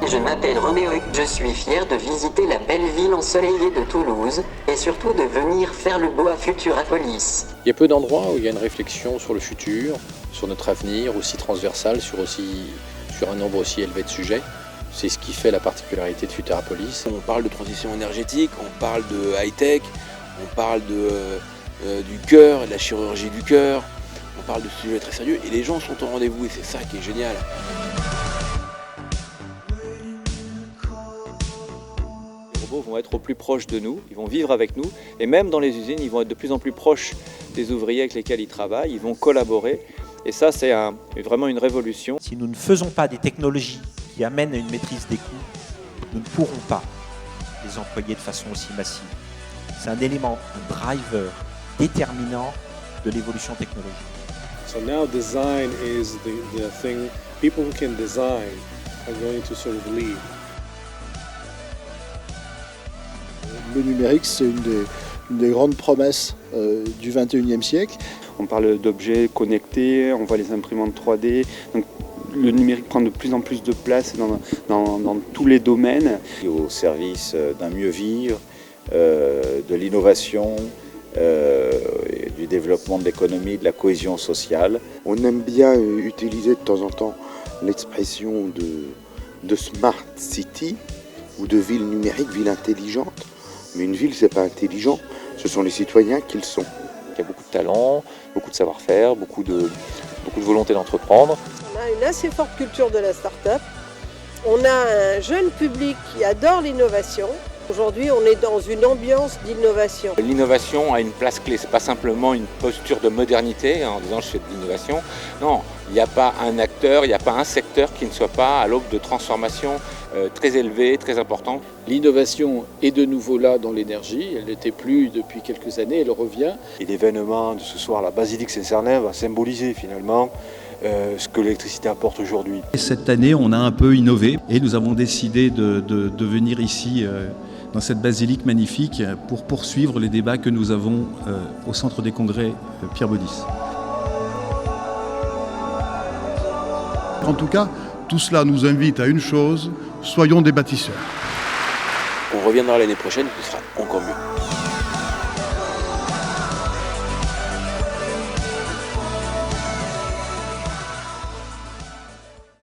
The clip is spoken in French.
Je m'appelle Roméo, je suis fier de visiter la belle ville ensoleillée de Toulouse et surtout de venir faire le beau à Futurapolis. Il y a peu d'endroits où il y a une réflexion sur le futur, sur notre avenir, aussi transversale, sur un nombre aussi élevé de sujets. C'est ce qui fait la particularité de Futurapolis. On parle de transition énergétique, on parle de high-tech, on parle du cœur, de la chirurgie du cœur, on parle de sujets très sérieux et les gens sont au rendez-vous et c'est ça qui est génial. Les robots vont être au plus proche de nous, ils vont vivre avec nous et même dans les usines, ils vont être de plus en plus proches des ouvriers avec lesquels ils travaillent, ils vont collaborer et ça c'est vraiment une révolution. Si nous ne faisons pas des technologies qui amènent à une maîtrise des coûts, nous ne pourrons pas les employer de façon aussi massive. C'est un élément, un driver déterminant de l'évolution technologique. So now design is the thing. People who can design are going to sort of lead. Le numérique, c'est une des grandes promesses du 21e siècle. On parle d'objets connectés, on voit les imprimantes 3D. Donc, le numérique prend de plus en plus de place dans tous les domaines. Au service d'un mieux vivre, de l'innovation, du développement de l'économie, de la cohésion sociale. On aime bien utiliser de temps en temps l'expression de smart city ou de ville numérique, ville intelligente. Mais une ville, c'est pas intelligent, ce sont les citoyens qui le sont. Il y a beaucoup de talent, beaucoup de savoir-faire, beaucoup de volonté d'entreprendre. On a une assez forte culture de la start-up. On a un jeune public qui adore l'innovation. Aujourd'hui, on est dans une ambiance d'innovation. L'innovation a une place clé. C'est pas simplement une posture de modernité en disant je fais de l'innovation. Non, il n'y a pas un acteur, il n'y a pas un secteur qui ne soit pas à l'aube de transformations très élevées, très importantes. L'innovation est de nouveau là dans l'énergie. Elle n'était plus depuis quelques années, elle revient. Et l'événement de ce soir, la basilique Saint-Cernin, va symboliser finalement ce que l'électricité apporte aujourd'hui. Cette année, on a un peu innové et nous avons décidé de venir ici dans cette basilique magnifique pour poursuivre les débats que nous avons au Centre des Congrès Pierre Baudis. En tout cas, tout cela nous invite à une chose, soyons des bâtisseurs. On reviendra l'année prochaine, ce sera encore mieux.